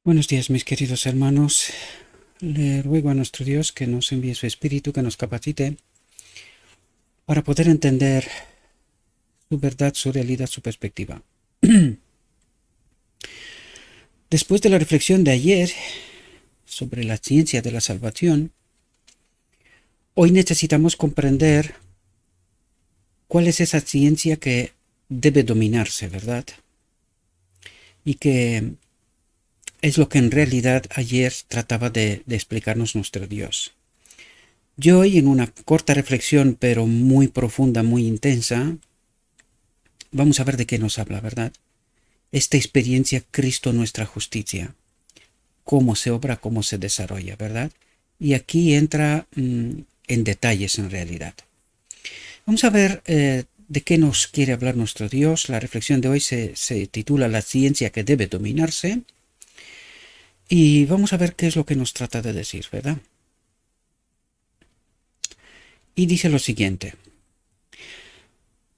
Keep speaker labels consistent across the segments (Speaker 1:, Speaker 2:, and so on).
Speaker 1: Buenos días, mis queridos hermanos. Le ruego a nuestro Dios que nos envíe su Espíritu, que nos capacite para poder entender su verdad, su realidad, su perspectiva. Después de la reflexión de ayer sobre la ciencia de la salvación, hoy necesitamos comprender cuál es esa ciencia que debe dominarse, ¿verdad? Y que es lo que en realidad ayer trataba de explicarnos nuestro Dios. Yo hoy, en una corta reflexión, pero muy profunda, muy intensa, vamos a ver de qué nos habla, ¿verdad? Esta experiencia, Cristo nuestra justicia, cómo se obra, cómo se desarrolla, ¿verdad? Y aquí entra en detalles en realidad. Vamos a ver de qué nos quiere hablar nuestro Dios. La reflexión de hoy se titula La ciencia que debe dominarse. Y vamos a ver qué es lo que nos trata de decir, ¿verdad? Y dice lo siguiente.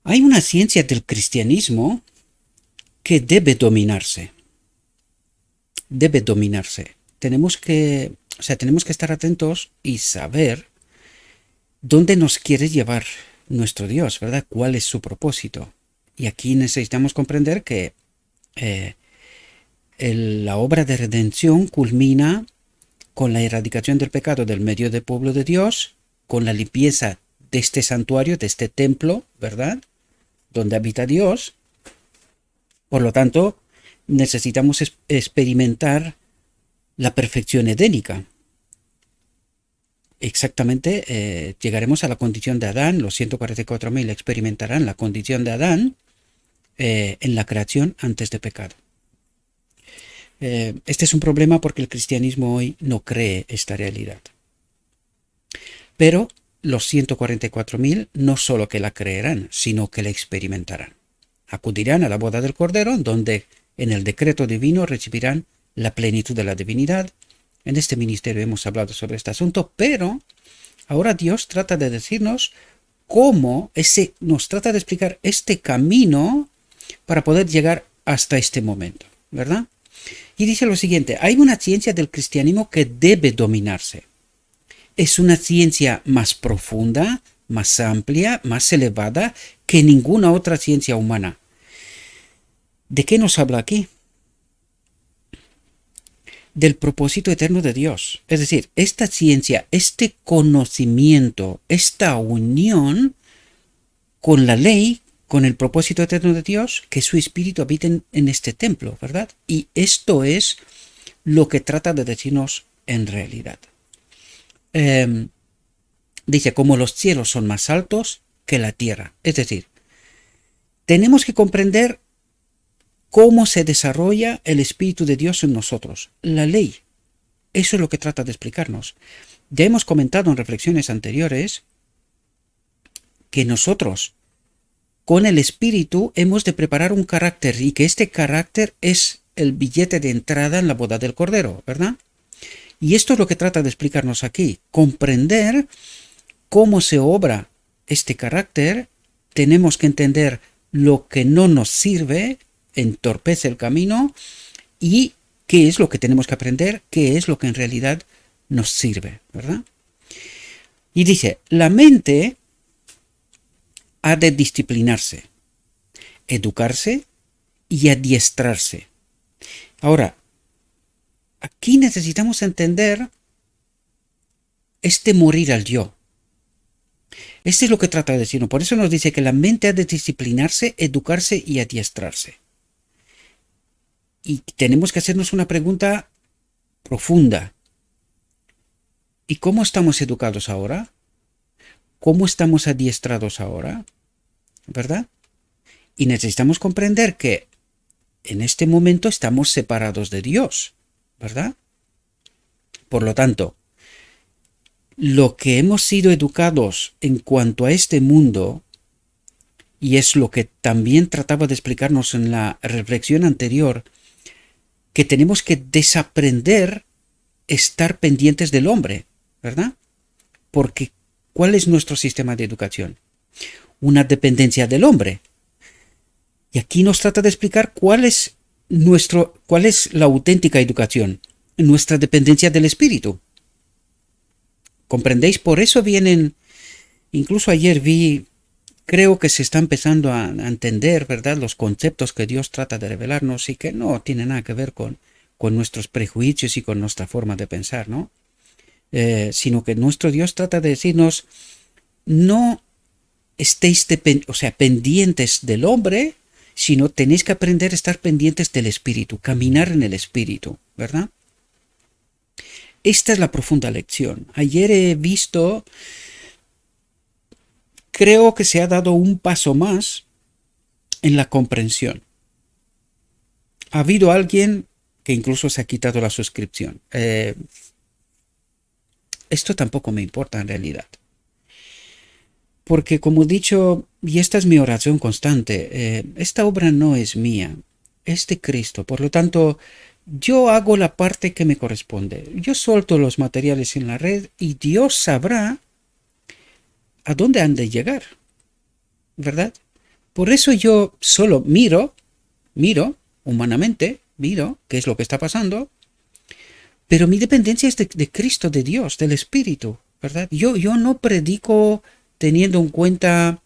Speaker 1: Hay una ciencia del cristianismo que debe dominarse. Debe dominarse. Tenemos que estar atentos y saber dónde nos quiere llevar nuestro Dios, ¿verdad? ¿Cuál es su propósito? Y aquí necesitamos comprender que la obra de redención culmina con la erradicación del pecado del medio del pueblo de Dios, con la limpieza de este santuario, de este templo, ¿verdad? Donde habita Dios. Por lo tanto, necesitamos experimentar la perfección edénica. Exactamente, llegaremos a la condición de Adán. Los 144.000 experimentarán la condición de Adán en la creación antes de pecado. Este es un problema porque el cristianismo hoy no cree esta realidad. Pero los 144.000 no solo que la creerán, sino que la experimentarán. Acudirán a la boda del Cordero, donde en el decreto divino recibirán la plenitud de la divinidad. En este ministerio hemos hablado sobre este asunto, pero ahora Dios trata de decirnos cómo nos trata de explicar este camino para poder llegar hasta este momento, ¿verdad? Y dice lo siguiente, hay una ciencia del cristianismo que debe dominarse. Es una ciencia más profunda, más amplia, más elevada que ninguna otra ciencia humana. ¿De qué nos habla aquí? Del propósito eterno de Dios. Es decir, esta ciencia, este conocimiento, esta unión con la ley, con el propósito eterno de Dios, que su espíritu habite en este templo, ¿verdad? Y esto es lo que trata de decirnos en realidad. Dice, como los cielos son más altos que la tierra. Es decir, tenemos que comprender cómo se desarrolla el Espíritu de Dios en nosotros. La ley. Eso es lo que trata de explicarnos. Ya hemos comentado en reflexiones anteriores que nosotros, con el Espíritu, hemos de preparar un carácter y que este carácter es el billete de entrada en la boda del Cordero, ¿verdad? Y esto es lo que trata de explicarnos aquí. Comprender cómo se obra este carácter, tenemos que entender lo que no nos sirve, entorpece el camino, y qué es lo que tenemos que aprender, qué es lo que en realidad nos sirve, ¿verdad? Y dice, la mente ha de disciplinarse, educarse y adiestrarse. Ahora, aquí necesitamos entender este morir al yo. Este es lo que trata de decirnos. Por eso nos dice que la mente ha de disciplinarse, educarse y adiestrarse. Y tenemos que hacernos una pregunta profunda. ¿Y cómo estamos educados ahora? ¿Cómo estamos adiestrados ahora? ¿Verdad? Y necesitamos comprender que en este momento estamos separados de Dios, ¿verdad? Por lo tanto, lo que hemos sido educados en cuanto a este mundo, y es lo que también trataba de explicarnos en la reflexión anterior, que tenemos que desaprender estar pendientes del hombre, ¿verdad? Porque ¿cuál es nuestro sistema de educación? Una dependencia del hombre. Y aquí nos trata de explicar cuál es ¿cuál es la auténtica educación? Nuestra dependencia del Espíritu. ¿Comprendéis? Por eso vienen, incluso ayer creo que se está empezando a entender, ¿verdad?, los conceptos que Dios trata de revelarnos y que no tienen nada que ver con nuestros prejuicios y con nuestra forma de pensar, ¿no? Sino que nuestro Dios trata de decirnos, no estéis pendientes del hombre, sino tenéis que aprender a estar pendientes del Espíritu, caminar en el Espíritu, ¿verdad? Esta es la profunda lección. Ayer he visto, creo que se ha dado un paso más en la comprensión. Ha habido alguien que incluso se ha quitado la suscripción. Esto tampoco me importa en realidad. Porque como he dicho, y esta es mi oración constante, esta obra no es mía, es de Cristo. Por lo tanto, yo hago la parte que me corresponde. Yo suelto los materiales en la red y Dios sabrá a dónde han de llegar, ¿verdad? Por eso yo solo miro humanamente, miro qué es lo que está pasando, pero mi dependencia es de Cristo, de Dios, del Espíritu, ¿verdad? Yo no predico teniendo en cuenta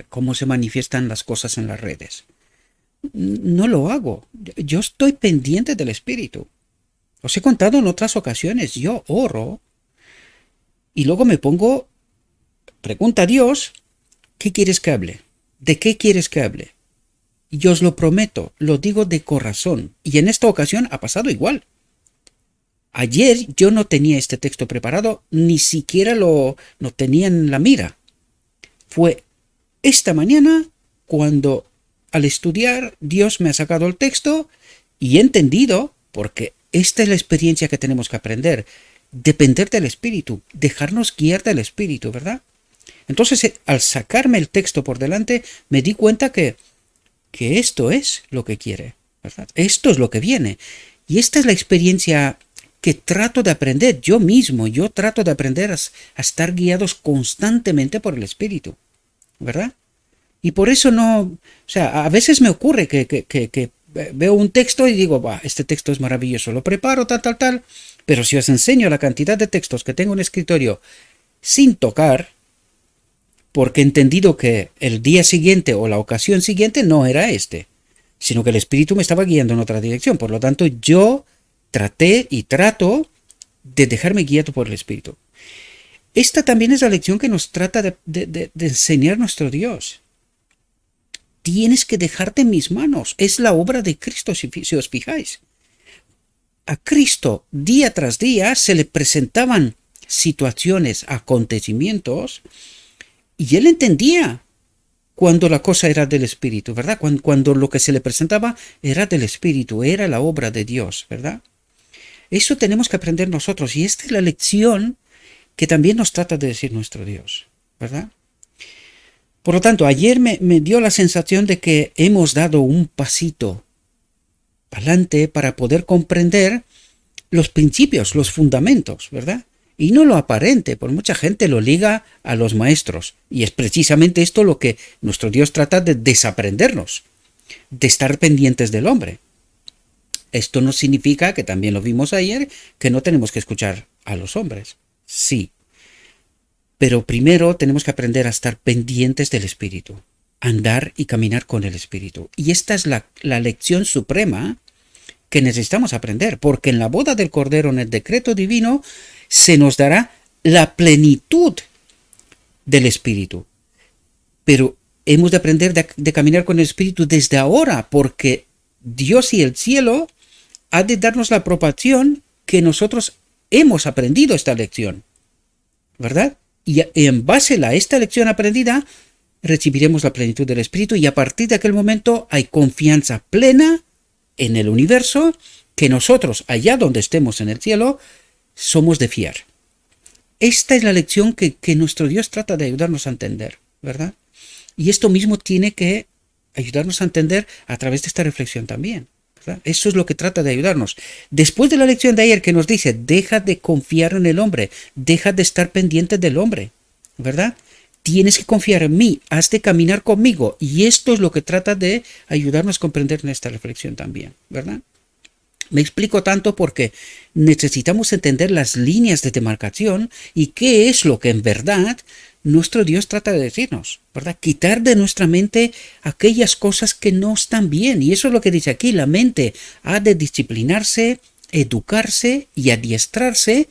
Speaker 1: cómo se manifiestan las cosas en las redes. No lo hago. Yo estoy pendiente del Espíritu. Os he contado en otras ocasiones, yo oro y luego me pregunta a Dios, ¿qué quieres que hable? ¿De qué quieres que hable? Y yo os lo prometo, lo digo de corazón. Y en esta ocasión ha pasado igual. Ayer yo no tenía este texto preparado, ni siquiera no tenía en la mira. Fue esta mañana cuando al estudiar Dios me ha sacado el texto y he entendido, porque esta es la experiencia que tenemos que aprender, depender del Espíritu, dejarnos guiar del Espíritu, ¿verdad? Entonces, al sacarme el texto por delante, me di cuenta que esto es lo que quiere, ¿verdad? Esto es lo que viene. Y esta es la experiencia que trato de aprender yo mismo. Yo trato de aprender a estar guiados constantemente por el Espíritu, ¿verdad? Y por eso a veces me ocurre que veo un texto y digo, este texto es maravilloso, lo preparo, tal, pero si os enseño la cantidad de textos que tengo en el escritorio sin tocar, porque he entendido que el día siguiente o la ocasión siguiente no era sino que el Espíritu me estaba guiando en otra dirección. Por lo tanto, yo traté y trato de dejarme guiado por el Espíritu. Esta también es la lección que nos trata de enseñar nuestro Dios. Tienes que dejarte en mis manos. Es la obra de Cristo, si os fijáis. A Cristo, día tras día, se le presentaban situaciones, acontecimientos, y él entendía cuando la cosa era del Espíritu, ¿verdad? Cuando lo que se le presentaba era del Espíritu, era la obra de Dios, ¿verdad? Eso tenemos que aprender nosotros, y esta es la lección que también nos trata de decir nuestro Dios, ¿verdad? Por lo tanto, ayer me dio la sensación de que hemos dado un pasito adelante para poder comprender los principios, los fundamentos, ¿verdad? Y no lo aparente, por mucha gente lo liga a los maestros. Y es precisamente esto lo que nuestro Dios trata de desaprendernos, de estar pendientes del hombre. Esto no significa, que también lo vimos ayer, que no tenemos que escuchar a los hombres. Sí. Pero primero tenemos que aprender a estar pendientes del Espíritu, andar y caminar con el Espíritu. Y esta es la lección suprema que necesitamos aprender, porque en la boda del Cordero, en el decreto divino, se nos dará la plenitud del Espíritu. Pero hemos de aprender de caminar con el Espíritu desde ahora, porque Dios y el cielo ha de darnos la aprobación que nosotros hemos aprendido esta lección, ¿verdad? Y en base a esta lección aprendida, recibiremos la plenitud del Espíritu, y a partir de aquel momento hay confianza plena en el universo, que nosotros, allá donde estemos en el cielo, somos de fiar. Esta es la lección que nuestro Dios trata de ayudarnos a entender, ¿verdad? Y esto mismo tiene que ayudarnos a entender a través de esta reflexión también, ¿verdad? Eso es lo que trata de ayudarnos. Después de la lección de ayer que nos dice, deja de confiar en el hombre, deja de estar pendiente del hombre, ¿verdad? tienes que confiar en mí, has de caminar conmigo. Y esto es lo que trata de ayudarnos a comprender en esta reflexión también, ¿verdad? Me explico tanto porque necesitamos entender las líneas de demarcación y qué es lo que en verdad nuestro Dios trata de decirnos, ¿verdad? Quitar de nuestra mente aquellas cosas que no están bien. Y eso es lo que dice aquí, la mente ha de disciplinarse, educarse y adiestrarse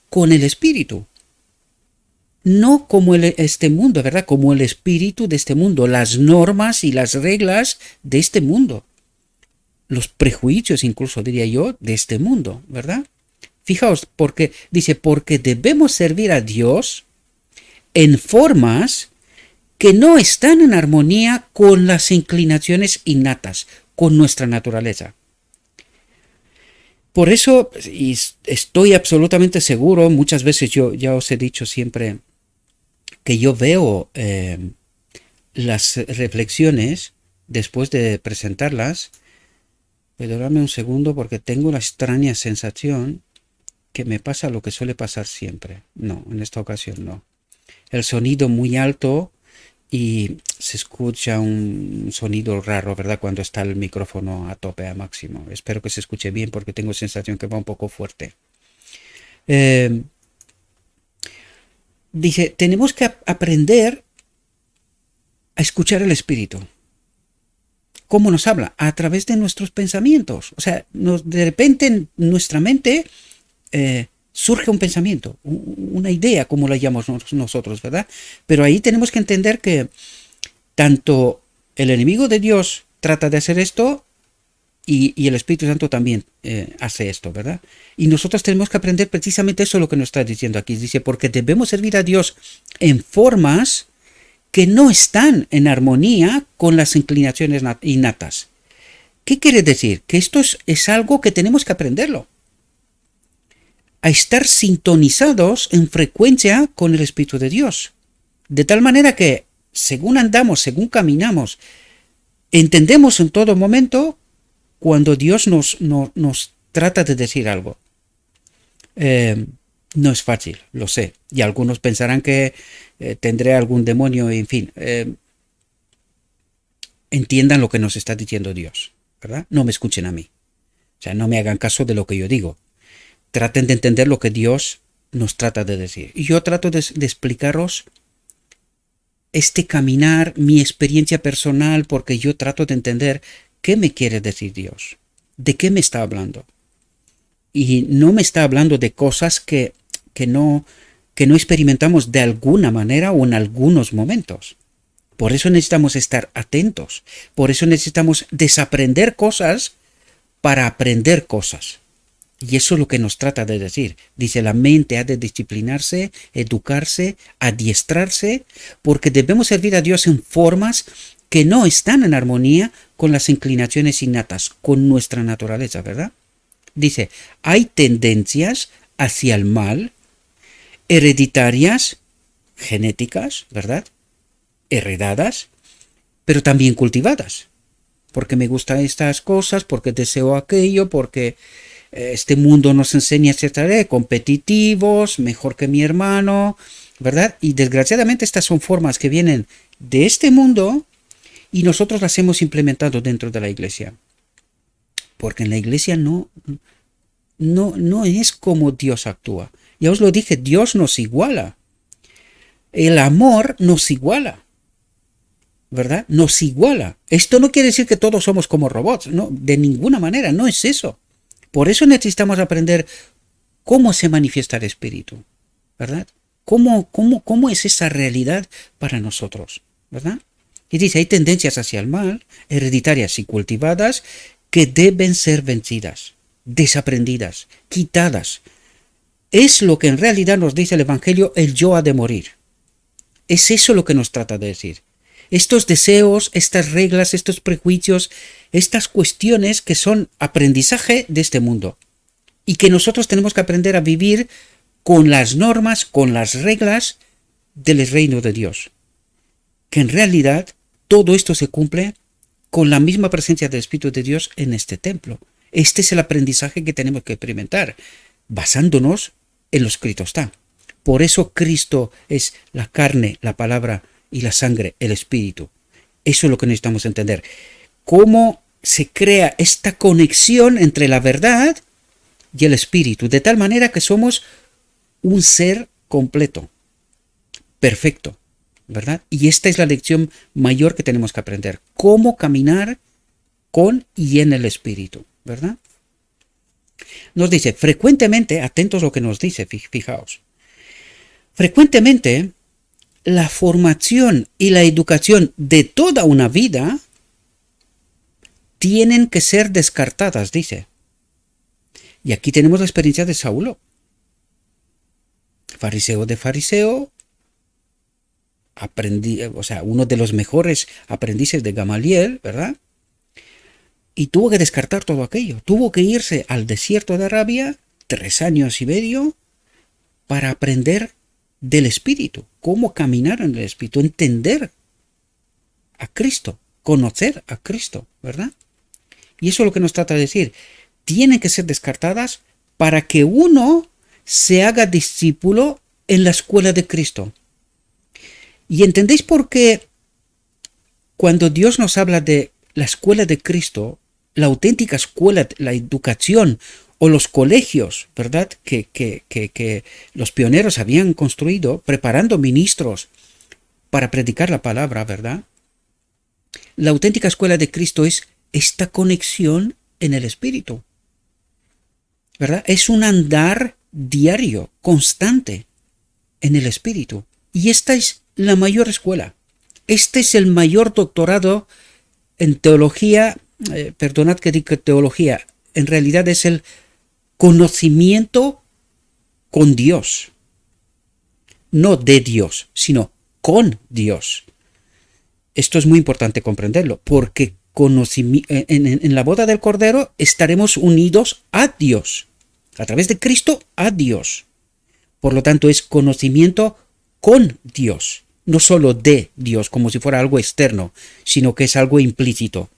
Speaker 1: con el espíritu. No como este mundo, ¿verdad? Como el espíritu de este mundo, las normas y las reglas de este mundo. Los prejuicios, incluso diría yo, de este mundo, ¿verdad? Fijaos, porque dice, porque debemos servir a Dios en formas que no están en armonía con las inclinaciones innatas, con nuestra naturaleza. Por eso, y estoy absolutamente seguro, muchas veces yo ya os he dicho siempre que yo veo las reflexiones después de presentarlas. Perdóname un segundo porque tengo la extraña sensación que me pasa lo que suele pasar siempre. No, en esta ocasión no. El sonido muy alto y se escucha un sonido raro, ¿verdad? Cuando está el micrófono a tope, a máximo. Espero que se escuche bien porque tengo sensación que va un poco fuerte. Dice, tenemos que aprender a escuchar el espíritu. ¿Cómo nos habla? A través de nuestros pensamientos. O sea, de repente en nuestra mente surge un pensamiento, una idea, como la llamamos nosotros, ¿verdad? Pero ahí tenemos que entender que tanto el enemigo de Dios trata de hacer esto y el Espíritu Santo también hace esto, ¿verdad? Y nosotros tenemos que aprender precisamente eso, lo que nos está diciendo aquí. Dice, porque debemos servir a Dios en formas que no están en armonía con las inclinaciones innatas. ¿Qué quiere decir? Que esto es algo que tenemos que aprenderlo. A estar sintonizados en frecuencia con el Espíritu de Dios. De tal manera que, según andamos, según caminamos, entendemos en todo momento cuando Dios nos trata de decir algo. No es fácil, lo sé. Y algunos pensarán que tendré algún demonio, en fin. Entiendan lo que nos está diciendo Dios, ¿verdad? No me escuchen a mí. O sea, no me hagan caso de lo que yo digo. Traten de entender lo que Dios nos trata de decir. Y yo trato de explicaros este caminar, mi experiencia personal, porque yo trato de entender qué me quiere decir Dios. ¿De qué me está hablando? Y no me está hablando de cosas que no experimentamos de alguna manera o en algunos momentos. Por eso necesitamos estar atentos. Por eso necesitamos desaprender cosas para aprender cosas. Y eso es lo que nos trata de decir. Dice, la mente ha de disciplinarse, educarse, adiestrarse, porque debemos servir a Dios en formas que no están en armonía con las inclinaciones innatas, con nuestra naturaleza, ¿verdad? Dice, hay tendencias hacia el mal, hereditarias, genéticas, ¿verdad? Heredadas, pero también cultivadas. Porque me gustan estas cosas, porque deseo aquello, porque este mundo nos enseña a ser competitivos, mejor que mi hermano, ¿verdad? Y desgraciadamente estas son formas que vienen de este mundo y nosotros las hemos implementado dentro de la iglesia. Porque en la iglesia no es como Dios actúa. Ya os lo dije, Dios nos iguala. El amor nos iguala. ¿Verdad? Nos iguala. Esto no quiere decir que todos somos como robots. No, de ninguna manera, no es eso. Por eso necesitamos aprender cómo se manifiesta el espíritu. ¿Verdad? ¿Cómo es esa realidad para nosotros? ¿Verdad? Y dice, hay tendencias hacia el mal, hereditarias y cultivadas, que deben ser vencidas, desaprendidas, quitadas. Es lo que en realidad nos dice el Evangelio, el yo ha de morir. Es eso lo que nos trata de decir. Estos deseos, estas reglas, estos prejuicios, estas cuestiones que son aprendizaje de este mundo y que nosotros tenemos que aprender a vivir con las normas, con las reglas del reino de Dios. Que en realidad todo esto se cumple con la misma presencia del Espíritu de Dios en este templo. Este es el aprendizaje que tenemos que experimentar, basándonos en lo escrito está. Por eso Cristo es la carne, la palabra y la sangre, el Espíritu. Eso es lo que necesitamos entender. Cómo se crea esta conexión entre la verdad y el Espíritu, de tal manera que somos un ser completo, perfecto, ¿verdad? Y esta es la lección mayor que tenemos que aprender. Cómo caminar con y en el Espíritu, ¿verdad? Nos dice, frecuentemente, atentos a lo que nos dice, fijaos, frecuentemente la formación y la educación de toda una vida tienen que ser descartadas, dice. Y aquí tenemos la experiencia de Saulo. Fariseo de fariseo, uno de los mejores aprendices de Gamaliel, ¿verdad? Y tuvo que descartar todo aquello. Tuvo que irse al desierto de Arabia 3 años y medio para aprender del Espíritu, cómo caminar en el Espíritu, entender a Cristo, conocer a Cristo, ¿verdad? Y eso es lo que nos trata de decir. Tienen que ser descartadas para que uno se haga discípulo en la escuela de Cristo. ¿Y entendéis por qué cuando Dios nos habla de la escuela de Cristo, la auténtica escuela, la educación o los colegios, ¿verdad? Que los pioneros habían construido preparando ministros para predicar la palabra, ¿verdad? La auténtica escuela de Cristo es esta conexión en el Espíritu, ¿verdad? Es un andar diario, constante en el Espíritu. Y esta es la mayor escuela. Este es el mayor doctorado en teología, perdonad que diga teología, en realidad es el conocimiento con Dios. No de Dios, sino con Dios. Esto es muy importante comprenderlo, porque en la boda del Cordero estaremos unidos a Dios, a través de Cristo a Dios. Por lo tanto, es conocimiento con Dios, no solo de Dios, como si fuera algo externo, sino que es algo implícito.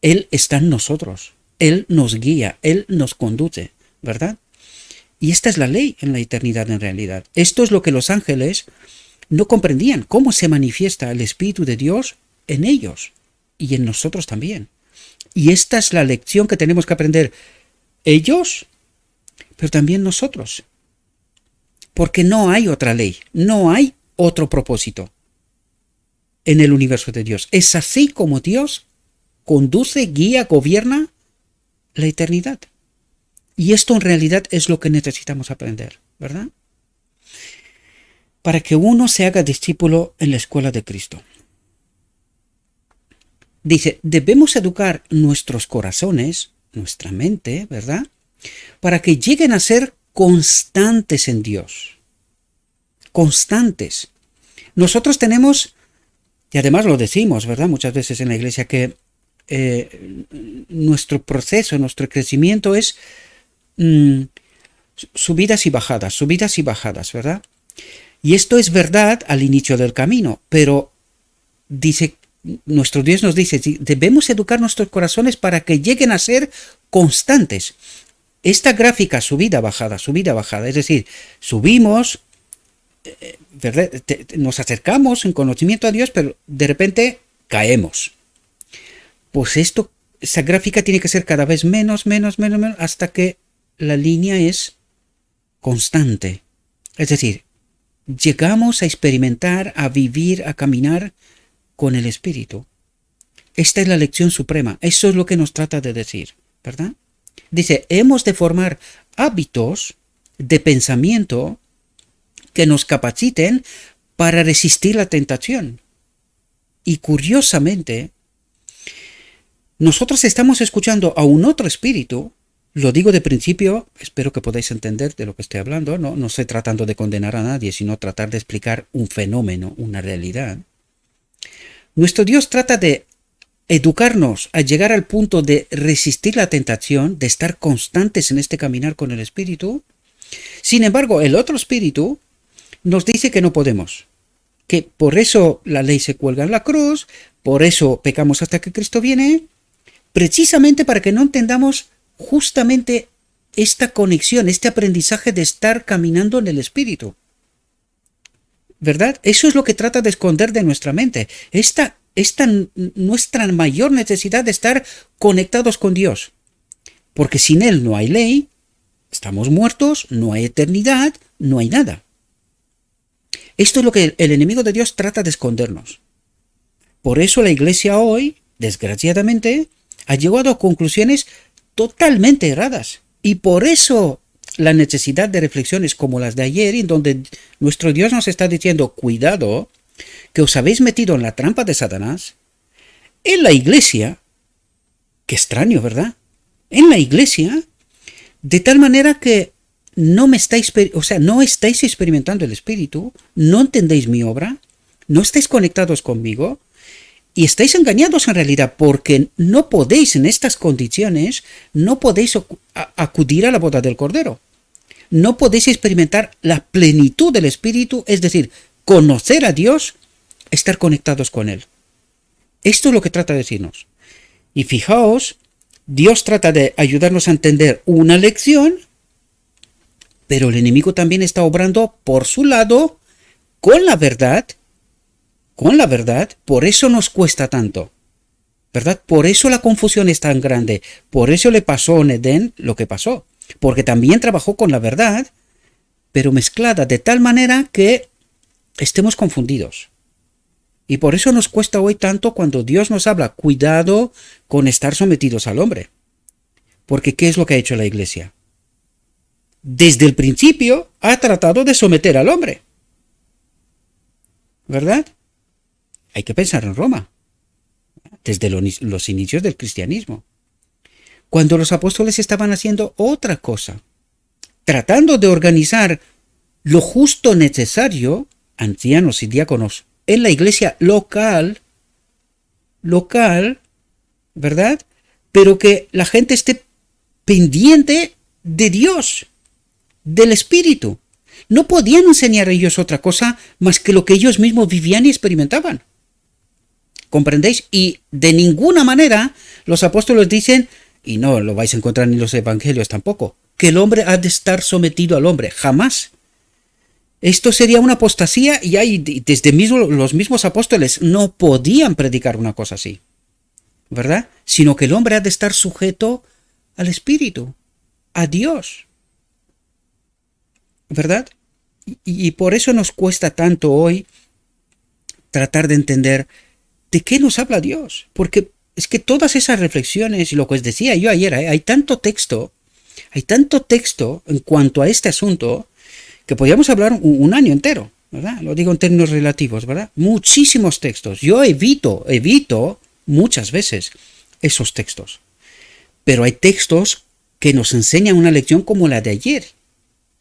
Speaker 1: Él está en nosotros, Él nos guía, Él nos conduce, ¿verdad? Y esta es la ley en la eternidad en realidad. Esto es lo que los ángeles no comprendían, cómo se manifiesta el Espíritu de Dios en ellos y en nosotros también. Y esta es la lección que tenemos que aprender ellos, pero también nosotros. Porque no hay otra ley, no hay otro propósito en el universo de Dios. Es así como Dios conduce, guía, gobierna la eternidad. Y esto en realidad es lo que necesitamos aprender, ¿verdad? Para que uno se haga discípulo en la escuela de Cristo. Dice, debemos educar nuestros corazones, nuestra mente, ¿verdad? Para que lleguen a ser constantes en Dios. Constantes. Nosotros tenemos, y además lo decimos, ¿verdad? Muchas veces en la iglesia que nuestro proceso, nuestro crecimiento es subidas y bajadas, ¿verdad? Y esto es verdad al inicio del camino, pero dice, nuestro Dios nos dice, debemos educar nuestros corazones para que lleguen a ser constantes. Esta gráfica subida, bajada, es decir, subimos, ¿verdad? Nos acercamos en conocimiento a Dios, pero de repente caemos. Pues esa gráfica tiene que ser cada vez menos, hasta que la línea es constante. Es decir, llegamos a experimentar, a vivir, a caminar con el Espíritu. Esta es la lección suprema. Eso es lo que nos trata de decir, ¿verdad? Dice, hemos de formar hábitos de pensamiento que nos capaciten para resistir la tentación. Y curiosamente, nosotros estamos escuchando a un otro espíritu. Lo digo de principio, espero que podáis entender de lo que estoy hablando. No estoy tratando de condenar a nadie, sino tratar de explicar un fenómeno, una realidad. Nuestro Dios trata de educarnos a llegar al punto de resistir la tentación, de estar constantes en este caminar con el Espíritu. Sin embargo, el otro espíritu nos dice que no podemos, que por eso la ley se cuelga en la cruz, por eso pecamos hasta que Cristo viene, precisamente para que no entendamos justamente esta conexión, este aprendizaje de estar caminando en el Espíritu. ¿verdad? Eso es lo que trata de esconder de nuestra mente. Esta nuestra mayor necesidad de estar conectados con Dios. Porque sin Él no hay ley, estamos muertos, no hay eternidad, no hay nada. Esto es lo que el enemigo de Dios trata de escondernos. Por eso la iglesia hoy, desgraciadamente, ha llegado a conclusiones totalmente erradas. Y por eso la necesidad de reflexiones como las de ayer, en donde nuestro Dios nos está diciendo, cuidado, que os habéis metido en la trampa de Satanás, en la iglesia, qué extraño, ¿verdad? En la iglesia, de tal manera que no estáis experimentando el Espíritu, no entendéis mi obra, no estáis conectados conmigo, y estáis engañados en realidad, porque no podéis en estas condiciones, no podéis acudir a la boda del Cordero. No podéis experimentar la plenitud del Espíritu, es decir, conocer a Dios, estar conectados con Él. Esto es lo que trata de decirnos. Y fijaos, Dios trata de ayudarnos a entender una lección, pero el enemigo también está obrando por su lado con la verdad, por eso nos cuesta tanto, ¿verdad? Por eso la confusión es tan grande, por eso le pasó en Edén lo que pasó, porque también trabajó con la verdad, pero mezclada de tal manera que estemos confundidos. Y por eso nos cuesta hoy tanto cuando Dios nos habla, cuidado con estar sometidos al hombre. Porque ¿qué es lo que ha hecho la iglesia? Desde el principio ha tratado de someter al hombre, ¿verdad? Hay que pensar en Roma, desde los inicios del cristianismo, cuando los apóstoles estaban haciendo otra cosa, tratando de organizar lo justo necesario, ancianos y diáconos, en la iglesia local, ¿verdad? Pero que la gente esté pendiente de Dios, del Espíritu. No podían enseñar a ellos otra cosa más que lo que ellos mismos vivían y experimentaban. ¿Comprendéis? Y de ninguna manera los apóstoles dicen, y no lo vais a encontrar en los evangelios tampoco, que el hombre ha de estar sometido al hombre. Jamás. Esto sería una apostasía y desde los mismos apóstoles no podían predicar una cosa así, ¿verdad? Sino que el hombre ha de estar sujeto al Espíritu, a Dios, ¿verdad? Y por eso nos cuesta tanto hoy tratar de entender de qué nos habla Dios, porque es que todas esas reflexiones y lo que os decía yo ayer, hay tanto texto en cuanto a este asunto que podríamos hablar un año entero, ¿verdad? Lo digo en términos relativos, ¿verdad? Muchísimos textos. Yo evito muchas veces esos textos. Pero hay textos que nos enseñan una lección como la de ayer.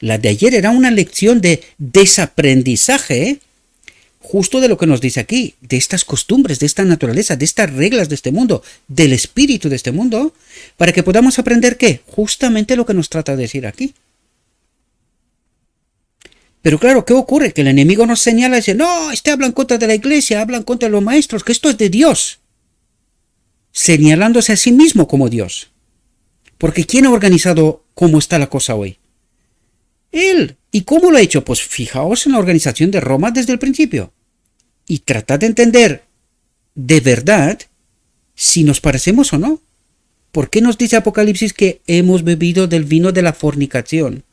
Speaker 1: La de ayer era una lección de desaprendizaje, justo de lo que nos dice aquí, de estas costumbres, de esta naturaleza, de estas reglas de este mundo, del espíritu de este mundo, para que podamos aprender ¿qué? Justamente lo que nos trata de decir aquí. Pero claro, ¿qué ocurre? Que el enemigo nos señala y dice, no, habla en contra de la iglesia, habla en contra de los maestros, que esto es de Dios. Señalándose a sí mismo como Dios. Porque ¿quién ha organizado cómo está la cosa hoy? Él. ¿Y cómo lo ha hecho? Pues fijaos en la organización de Roma desde el principio. Y tratad de entender de verdad si nos parecemos o no. ¿Por qué nos dice Apocalipsis que hemos bebido del vino de la fornicación?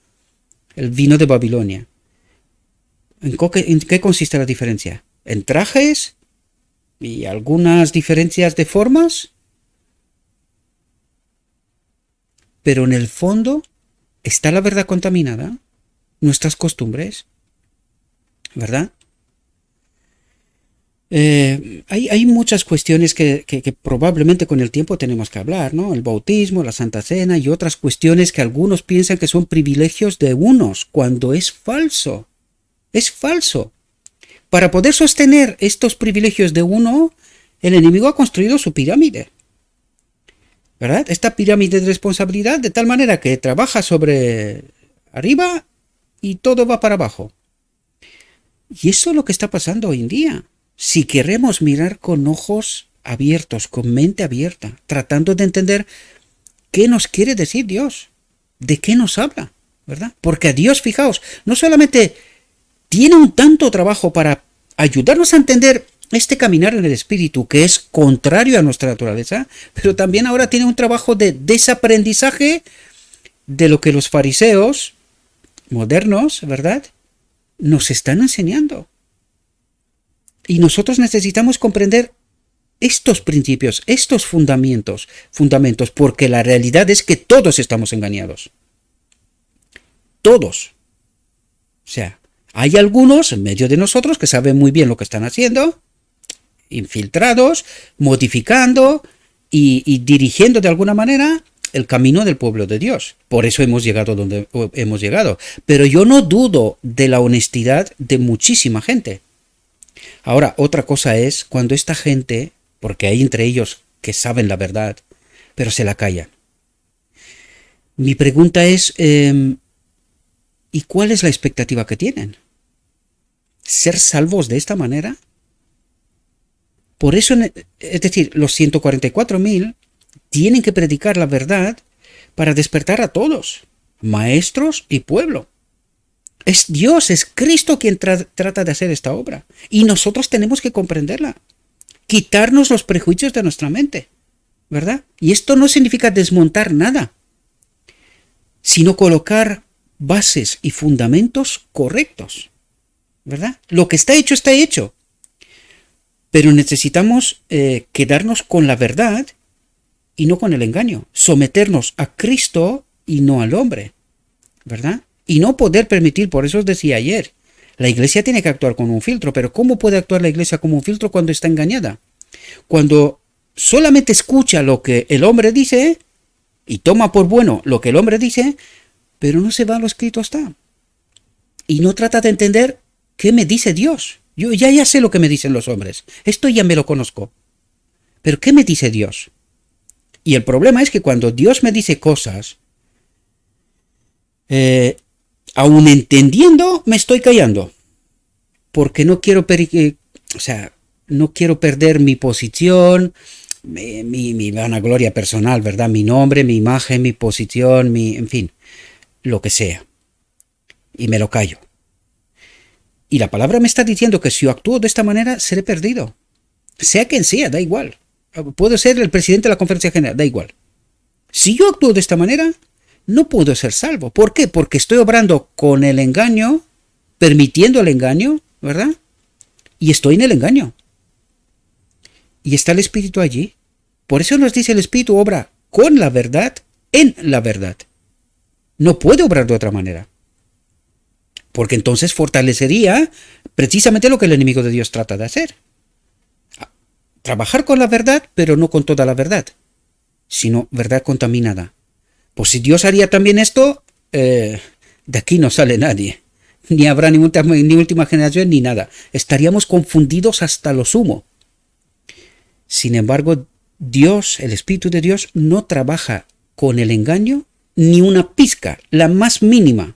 Speaker 1: El vino de Babilonia. ¿En qué consiste la diferencia? ¿En trajes? ¿Y algunas diferencias de formas? Pero en el fondo está la verdad contaminada, nuestras costumbres, ¿verdad? Hay muchas cuestiones que probablemente con el tiempo tenemos que hablar, ¿no? El bautismo, la Santa Cena y otras cuestiones que algunos piensan que son privilegios de unos, cuando es falso. Es falso. Para poder sostener estos privilegios de uno, el enemigo ha construido su pirámide, ¿verdad? Esta pirámide de responsabilidad de tal manera que trabaja sobre arriba y todo va para abajo. Y eso es lo que está pasando hoy en día. Si queremos mirar con ojos abiertos, con mente abierta, tratando de entender qué nos quiere decir Dios, de qué nos habla, ¿verdad? Porque a Dios, fijaos, no solamente tiene un tanto trabajo para ayudarnos a entender este caminar en el espíritu que es contrario a nuestra naturaleza, pero también ahora tiene un trabajo de desaprendizaje de lo que los fariseos modernos, ¿verdad?, nos están enseñando. Y nosotros necesitamos comprender estos principios, estos fundamentos, porque la realidad es que todos estamos engañados. Todos. O sea, hay algunos en medio de nosotros que saben muy bien lo que están haciendo, infiltrados, modificando y dirigiendo de alguna manera el camino del pueblo de Dios. Por eso hemos llegado donde hemos llegado. Pero yo no dudo de la honestidad de muchísima gente. Ahora, otra cosa es cuando esta gente, porque hay entre ellos que saben la verdad, pero se la callan. Mi pregunta es, ¿y cuál es la expectativa que tienen? ¿Ser salvos de esta manera? Por eso, es decir, los 144.000 tienen que predicar la verdad para despertar a todos, maestros y pueblo. Es Dios, es Cristo quien trata de hacer esta obra. Y nosotros tenemos que comprenderla. Quitarnos los prejuicios de nuestra mente, ¿verdad? Y esto no significa desmontar nada, sino colocar bases y fundamentos correctos, ¿verdad? Lo que está hecho, está hecho. Pero necesitamos quedarnos con la verdad y no con el engaño. Someternos a Cristo y no al hombre, ¿verdad? Y no poder permitir, por eso os decía ayer, la iglesia tiene que actuar con un filtro, pero ¿cómo puede actuar la iglesia como un filtro cuando está engañada? Cuando solamente escucha lo que el hombre dice y toma por bueno lo que el hombre dice, pero no se va a lo escrito está. Y no trata de entender qué me dice Dios. Yo ya sé lo que me dicen los hombres. Esto ya me lo conozco. Pero ¿qué me dice Dios? Y el problema es que cuando Dios me dice cosas, aún entendiendo, me estoy callando. Porque no quiero, no quiero perder mi posición, mi vanagloria personal, ¿verdad? Mi nombre, mi imagen, mi posición, en fin, lo que sea. Y me lo callo. Y la palabra me está diciendo que si yo actúo de esta manera, seré perdido. Sea quien sea, da igual. Puedo ser el presidente de la conferencia general, da igual. Si yo actúo de esta manera, no puedo ser salvo. ¿Por qué? Porque estoy obrando con el engaño, permitiendo el engaño, ¿verdad? Y estoy en el engaño. Y está el Espíritu allí. Por eso nos dice el Espíritu obra con la verdad, en la verdad. No puede obrar de otra manera. Porque entonces fortalecería precisamente lo que el enemigo de Dios trata de hacer. Trabajar con la verdad, pero no con toda la verdad, sino verdad contaminada. Pues si Dios haría también esto, de aquí no sale nadie. Ni habrá ni última generación ni nada. Estaríamos confundidos hasta lo sumo. Sin embargo, Dios, el Espíritu de Dios, no trabaja con el engaño ni una pizca, la más mínima,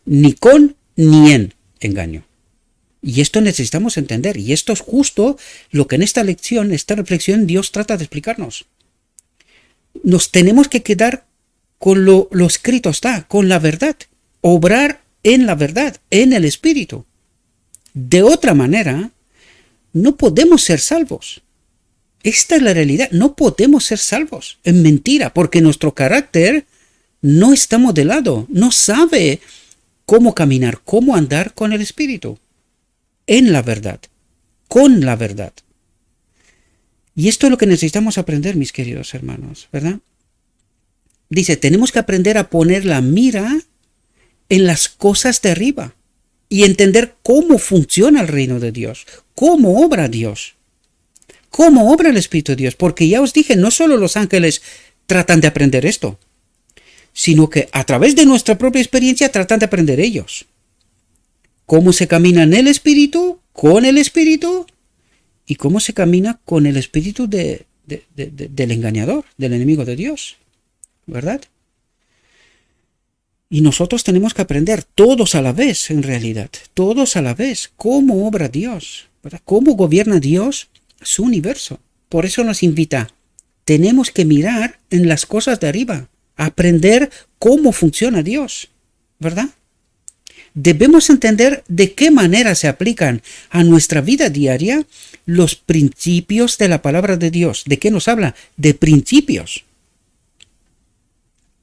Speaker 1: ni con ni en engaño. Y esto necesitamos entender, y esto es justo lo que en esta lección, esta reflexión, Dios trata de explicarnos. Nos tenemos que quedar con lo escrito está, con la verdad, obrar en la verdad, en el Espíritu. De otra manera, no podemos ser salvos. Esta es la realidad, no podemos ser salvos en mentira, porque nuestro carácter no está modelado, no sabe cómo caminar, cómo andar con el Espíritu, en la verdad, con la verdad. Y esto es lo que necesitamos aprender, mis queridos hermanos, ¿verdad? Dice, tenemos que aprender a poner la mira en las cosas de arriba y entender cómo funciona el reino de Dios, cómo obra Dios, cómo obra el Espíritu de Dios, porque ya os dije, no solo los ángeles tratan de aprender esto, sino que a través de nuestra propia experiencia tratan de aprender ellos. Cómo se camina en el Espíritu, con el Espíritu, y cómo se camina con el espíritu del engañador, del enemigo de Dios, ¿verdad? Y nosotros tenemos que aprender todos a la vez, en realidad, todos a la vez, cómo obra Dios, ¿verdad? Cómo gobierna Dios su universo. Por eso nos invita, tenemos que mirar en las cosas de arriba, aprender cómo funciona Dios, ¿verdad? debemos entender de qué manera se aplican a nuestra vida diaria los principios de la palabra de Dios. ¿De qué nos habla? De principios.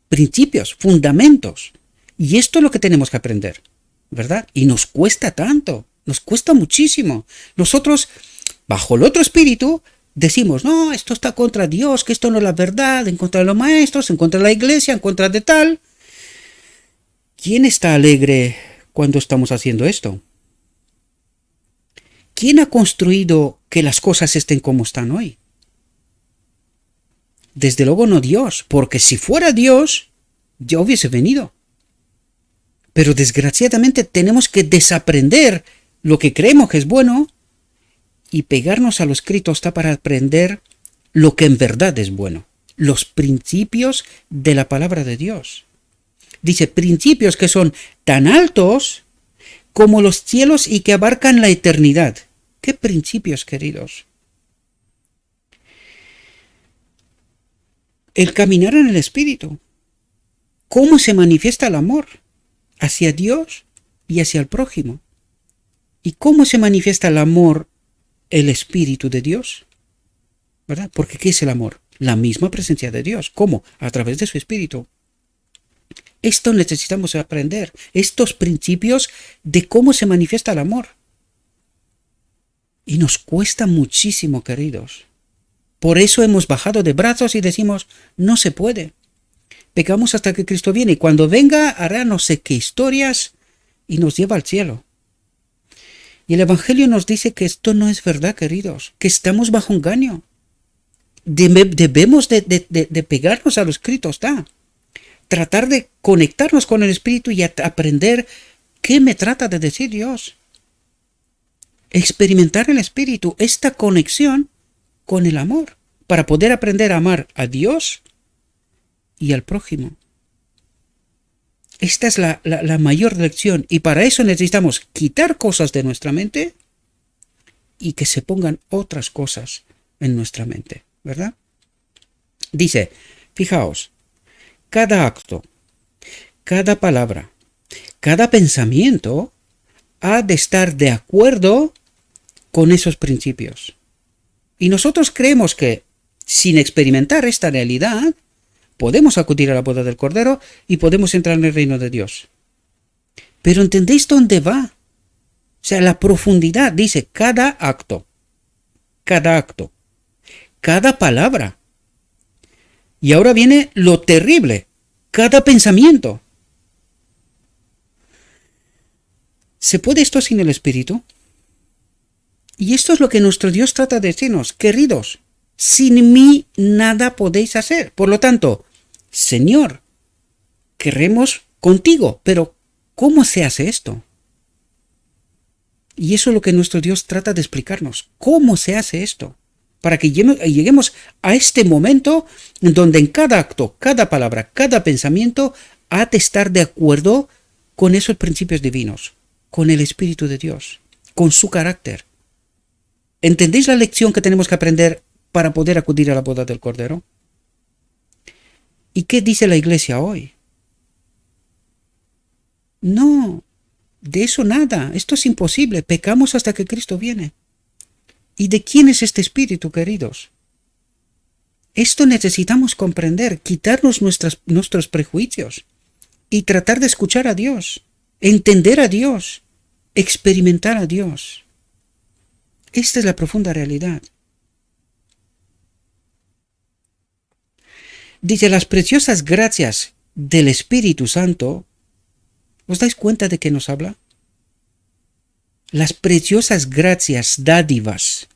Speaker 1: Principios, fundamentos. Y esto es lo que tenemos que aprender, ¿verdad? Y nos cuesta tanto, nos cuesta muchísimo. Nosotros, bajo el otro espíritu, decimos, no, esto está contra Dios, que esto no es la verdad, en contra de los maestros, en contra de la iglesia, en contra de tal. ¿Quién está alegre cuando estamos haciendo esto? ¿Quién ha construido que las cosas estén como están hoy? Desde luego no Dios, porque si fuera Dios, ya hubiese venido. Pero desgraciadamente tenemos que desaprender lo que creemos que es bueno y pegarnos a lo escrito está para aprender lo que en verdad es bueno, los principios de la palabra de Dios. Dice, principios que son tan altos como los cielos y que abarcan la eternidad. ¿Qué principios, queridos? El caminar en el Espíritu. ¿Cómo se manifiesta el amor hacia Dios y hacia el prójimo? ¿Y cómo se manifiesta el amor, el Espíritu de Dios? ¿Verdad? Porque ¿qué es el amor? La misma presencia de Dios. ¿Cómo? A través de su Espíritu. Esto necesitamos aprender, estos principios de cómo se manifiesta el amor. Y nos cuesta muchísimo, queridos. Por eso hemos bajado de brazos y decimos, no se puede. Pecamos hasta que Cristo viene y cuando venga hará no sé qué historias y nos lleva al cielo. Y el Evangelio nos dice que esto no es verdad, queridos, que estamos bajo engaño. Debemos de pegarnos a lo escrito está. Tratar de conectarnos con el Espíritu y aprender qué me trata de decir Dios. Experimentar el Espíritu, esta conexión con el amor, para poder aprender a amar a Dios y al prójimo. Esta es la mayor lección y para eso necesitamos quitar cosas de nuestra mente y que se pongan otras cosas en nuestra mente, ¿verdad? Dice, fijaos, cada acto, cada palabra, cada pensamiento ha de estar de acuerdo con esos principios. Y nosotros creemos que sin experimentar esta realidad, podemos acudir a la boda del Cordero y podemos entrar en el reino de Dios. Pero ¿entendéis dónde va? O sea, la profundidad dice cada acto, cada palabra. Y ahora viene lo terrible, cada pensamiento. ¿Se puede esto sin el Espíritu? Y esto es lo que nuestro Dios trata de decirnos, queridos, sin mí nada podéis hacer. Por lo tanto, Señor, queremos contigo, pero ¿cómo se hace esto? Y eso es lo que nuestro Dios trata de explicarnos, ¿cómo se hace esto? Para que lleguemos a este momento en donde en cada acto, cada palabra, cada pensamiento ha de estar de acuerdo con esos principios divinos, con el Espíritu de Dios, con su carácter. ¿Entendéis la lección que tenemos que aprender para poder acudir a la boda del Cordero? ¿Y qué dice la iglesia hoy? No, de eso nada, esto es imposible, pecamos hasta que Cristo viene. ¿Y de quién es este espíritu, queridos? Esto necesitamos comprender, quitarnos nuestros prejuicios y tratar de escuchar a Dios, entender a Dios, experimentar a Dios. Esta es la profunda realidad. Dice, las preciosas gracias del Espíritu Santo, ¿os dais cuenta de qué nos habla? Las preciosas gracias, dádivas,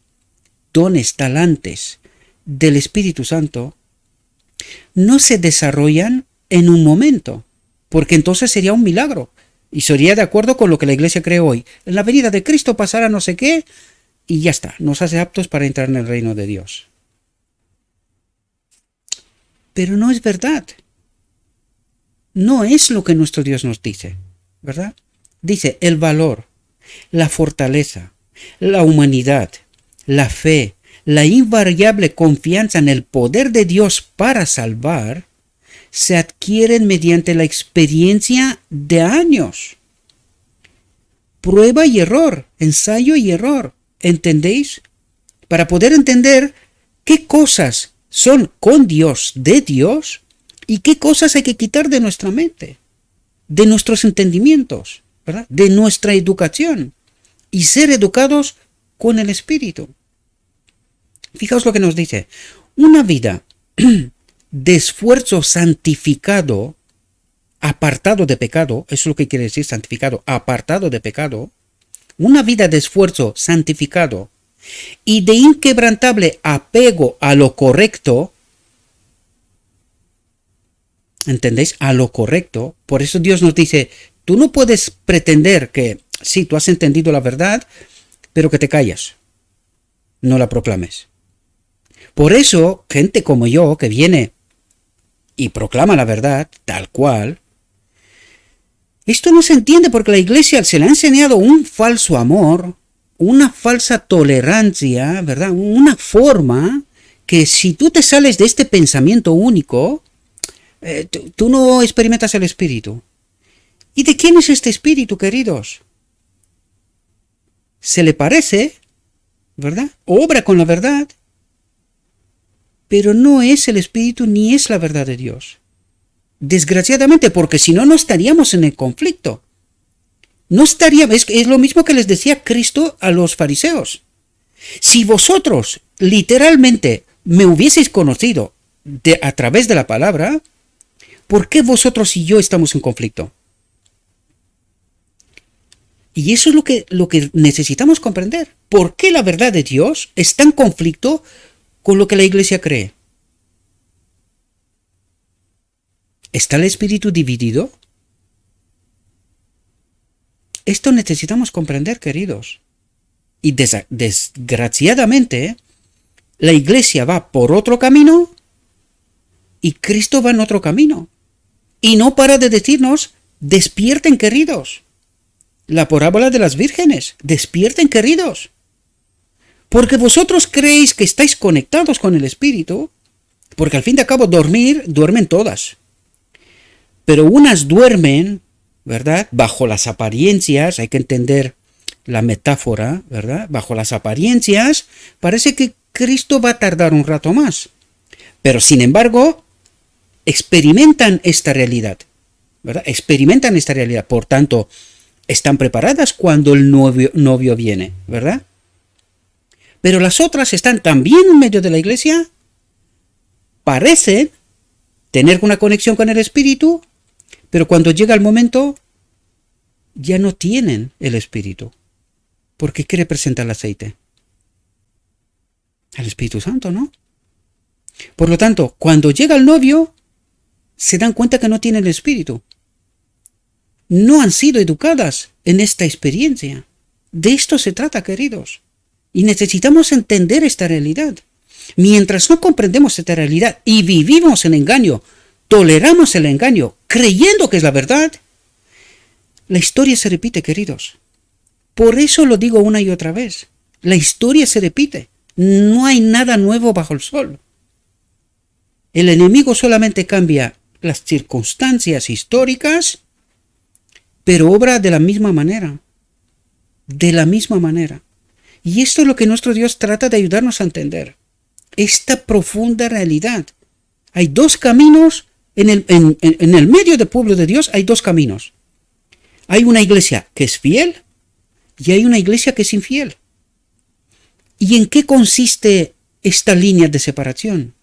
Speaker 1: dones, talantes del Espíritu Santo no se desarrollan en un momento, porque entonces sería un milagro y sería de acuerdo con lo que la iglesia cree hoy. En la venida de Cristo pasará no sé qué y ya está, nos hace aptos para entrar en el reino de Dios. Pero no es verdad. No es lo que nuestro Dios nos dice, ¿verdad? Dice el valor, la fortaleza, la humanidad, la fe, la invariable confianza en el poder de Dios para salvar, se adquieren mediante la experiencia de años. prueba y error, ensayo y error. ¿Entendéis? Para poder entender qué cosas son con Dios, de Dios, y qué cosas hay que quitar de nuestra mente, de nuestros entendimientos, ¿verdad? De nuestra educación, y ser educados con el Espíritu. Fijaos lo que nos dice. Una vida de esfuerzo santificado, apartado de pecado, eso es lo que quiere decir santificado, apartado de pecado, una vida de esfuerzo santificado y de inquebrantable apego a lo correcto, ¿entendéis? A lo correcto. Por eso Dios nos dice, tú no puedes pretender que, sí, tú has entendido la verdad, pero que te callas, no la proclames. Por eso, gente como yo, que viene y proclama la verdad, tal cual, esto no se entiende porque la iglesia se le ha enseñado un falso amor, una falsa tolerancia, ¿verdad? Una forma que si tú te sales de este pensamiento único, tú no experimentas el Espíritu. ¿Y de quién es este Espíritu, queridos? Se le parece, ¿verdad? Obra con la verdad, pero no es el Espíritu ni es la verdad de Dios. Desgraciadamente, porque si no, no estaríamos en el conflicto. No estaríamos, es lo mismo que les decía Cristo a los fariseos. Si vosotros literalmente me hubieseis conocido a través de la palabra, ¿por qué vosotros y yo estamos en conflicto? Y eso es lo que necesitamos comprender. ¿Por qué la verdad de Dios está en conflicto con lo que la iglesia cree? ¿Está el espíritu dividido? Esto necesitamos comprender, queridos. Y desgraciadamente, la iglesia va por otro camino y Cristo va en otro camino. Y no para de decirnos, despierten, queridos. La parábola de las vírgenes, despierten, queridos. Porque vosotros creéis que estáis conectados con el Espíritu, porque al fin de cabo duermen todas. Pero unas duermen, ¿verdad? Bajo las apariencias, hay que entender la metáfora, ¿verdad? Bajo las apariencias, parece que Cristo va a tardar un rato más. Pero sin embargo, experimentan esta realidad, ¿verdad? Experimentan esta realidad, por tanto, están preparadas cuando el novio viene, ¿verdad? Pero las otras están también en medio de la iglesia, parecen tener una conexión con el Espíritu, pero cuando llega el momento, ya no tienen el Espíritu. Porque ¿qué representa el aceite? Al Espíritu Santo, ¿no? Por lo tanto, cuando llega el novio, se dan cuenta que no tienen el Espíritu. No han sido educadas en esta experiencia. De esto se trata, queridos. Y necesitamos entender esta realidad. Mientras no comprendemos esta realidad y vivimos en engaño, toleramos el engaño, creyendo que es la verdad, la historia se repite, queridos. Por eso lo digo una y otra vez. La historia se repite. No hay nada nuevo bajo el sol. El enemigo solamente cambia las circunstancias históricas, pero obra de la misma manera. De la misma manera. Y esto es lo que nuestro Dios trata de ayudarnos a entender. Esta profunda realidad. Hay dos caminos, en el medio del pueblo de Dios hay dos caminos. Hay una iglesia que es fiel y hay una iglesia que es infiel. ¿Y en qué consiste esta línea de separación?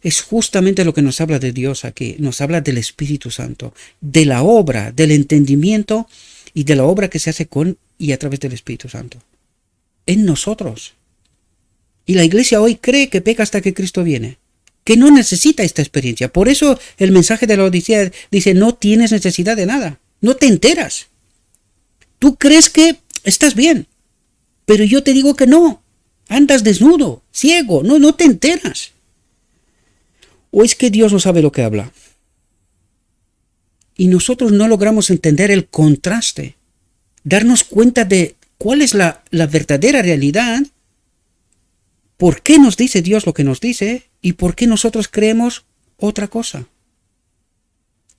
Speaker 1: Es justamente lo que nos habla de Dios aquí. Nos habla del Espíritu Santo, de la obra, del entendimiento y de la obra que se hace con y a través del Espíritu Santo. En nosotros. Y la iglesia hoy cree que peca hasta que Cristo viene. Que no necesita esta experiencia. Por eso el mensaje de la Odisea dice, no tienes necesidad de nada. No te enteras. Tú crees que estás bien. Pero yo te digo que no. Andas desnudo, ciego. No te enteras. ¿O es que Dios no sabe lo que habla? Y nosotros no logramos entender el contraste. Darnos cuenta de cuál es la verdadera realidad. ¿Por qué nos dice Dios lo que nos dice? ¿Y por qué nosotros creemos otra cosa?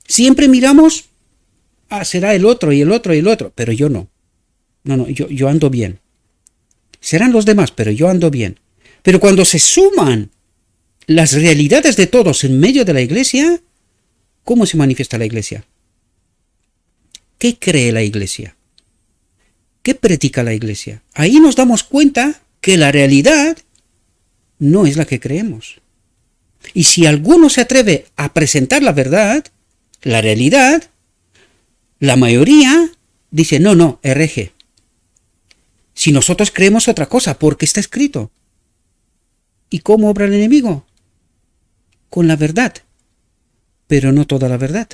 Speaker 1: Siempre miramos será el otro y el otro y el otro, pero yo no. No, yo ando bien. Serán los demás, pero yo ando bien. Pero cuando se suman las realidades de todos en medio de la iglesia, ¿cómo se manifiesta la iglesia? ¿Qué cree la iglesia? ¿Qué predica la iglesia? Ahí nos damos cuenta que la realidad no es la que creemos. Y si alguno se atreve a presentar la verdad, la realidad, la mayoría dice, no, hereje. Si nosotros creemos otra cosa, porque está escrito. ¿Y cómo obra el enemigo? Con la verdad, pero no toda la verdad.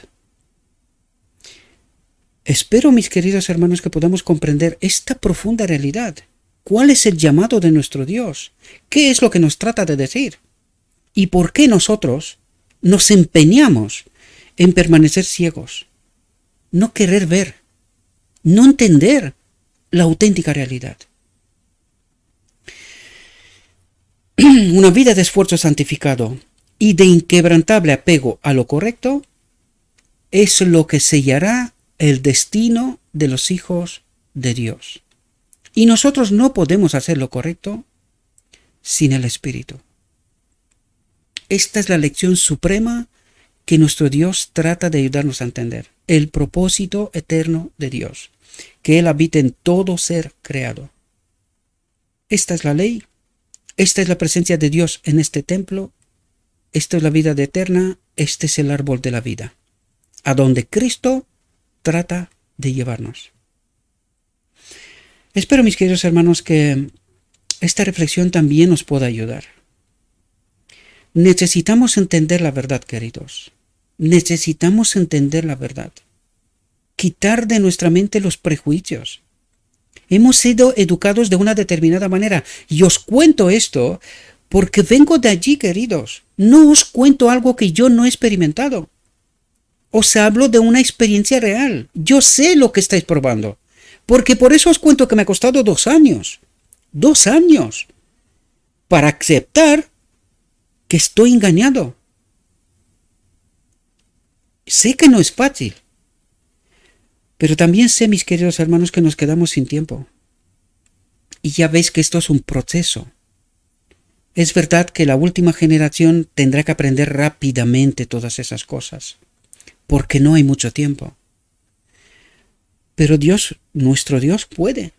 Speaker 1: Espero, mis queridos hermanos, que podamos comprender esta profunda realidad. ¿Cuál es el llamado de nuestro Dios? ¿Qué es lo que nos trata de decir? ¿Y por qué nosotros nos empeñamos en permanecer ciegos? No querer ver, no entender la auténtica realidad. Una vida de esfuerzo santificado y de inquebrantable apego a lo correcto es lo que sellará el destino de los hijos de Dios. Y nosotros no podemos hacer lo correcto sin el Espíritu. Esta es la lección suprema que nuestro Dios trata de ayudarnos a entender. El propósito eterno de Dios, que Él habite en todo ser creado. Esta es la ley, esta es la presencia de Dios en este templo, esta es la vida eterna, este es el árbol de la vida, a donde Cristo trata de llevarnos. Espero, mis queridos hermanos, que esta reflexión también nos pueda ayudar. Necesitamos entender la verdad, queridos. Necesitamos entender la verdad. Quitar de nuestra mente los prejuicios. Hemos sido educados de una determinada manera. Y os cuento esto porque vengo de allí, queridos. No os cuento algo que yo no he experimentado. Os hablo de una experiencia real. Yo sé lo que estáis probando. Porque por eso os cuento que me ha costado 2 años. 2 años. Para aceptar que estoy engañado. Sé que no es fácil. Pero también sé, mis queridos hermanos, que nos quedamos sin tiempo. Y ya veis que esto es un proceso. Es verdad que la última generación tendrá que aprender rápidamente todas esas cosas. Porque no hay mucho tiempo. Pero Dios, nuestro Dios puede.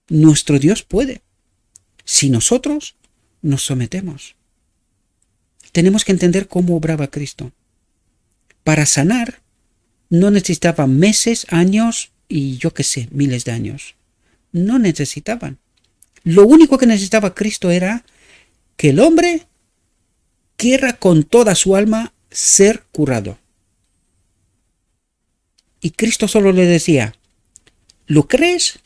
Speaker 1: Nuestro Dios puede. Si nosotros nos sometemos. Tenemos que entender cómo obraba Cristo. Para sanar no necesitaba meses, años y yo qué sé, miles de años. No necesitaban. Lo único que necesitaba Cristo era que el hombre quiera con toda su alma ser curado. Y Cristo solo le decía, ¿lo crees?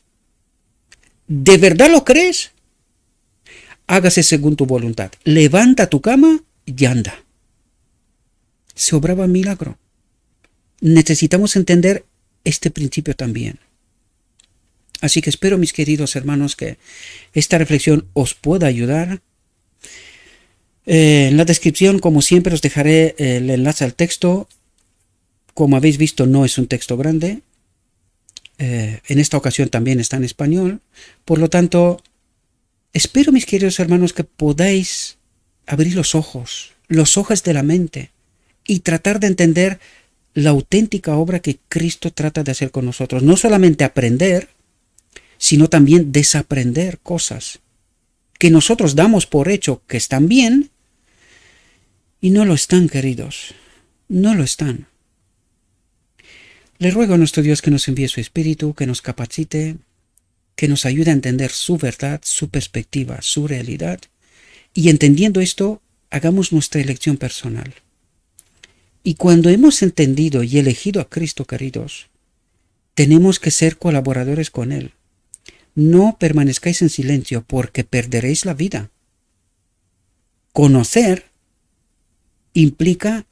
Speaker 1: ¿De verdad lo crees? Hágase según tu voluntad. Levanta tu cama y anda. Se obraba milagro. Necesitamos entender este principio también. Así que espero, mis queridos hermanos, que esta reflexión os pueda ayudar. En la descripción, como siempre, os dejaré el enlace al texto. Como habéis visto, no es un texto grande. En esta ocasión también está en español. Por lo tanto, espero, mis queridos hermanos, que podáis abrir los ojos de la mente y tratar de entender la auténtica obra que Cristo trata de hacer con nosotros. No solamente aprender, sino también desaprender cosas que nosotros damos por hecho que están bien y no lo están, queridos. No lo están. Le ruego a nuestro Dios que nos envíe su Espíritu, que nos capacite, que nos ayude a entender su verdad, su perspectiva, su realidad, y entendiendo esto, hagamos nuestra elección personal. Y cuando hemos entendido y elegido a Cristo, queridos, tenemos que ser colaboradores con Él. No permanezcáis en silencio porque perderéis la vida. Conocer implica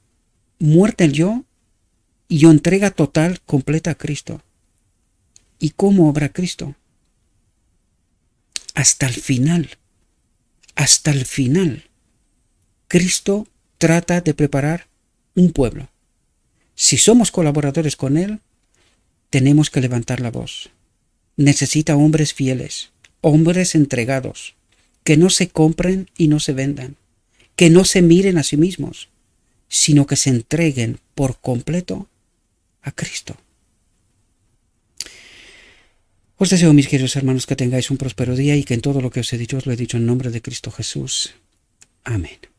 Speaker 1: muerte al yo y entrega total, completa a Cristo. ¿Y cómo obra Cristo? Hasta el final. Hasta el final. Cristo trata de preparar un pueblo. Si somos colaboradores con Él, tenemos que levantar la voz. Necesita hombres fieles, hombres entregados, que no se compren y no se vendan, que no se miren a sí mismos, sino que se entreguen por completo a Cristo. Os deseo, mis queridos hermanos, que tengáis un próspero día y que en todo lo que os he dicho os lo he dicho en nombre de Cristo Jesús. Amén.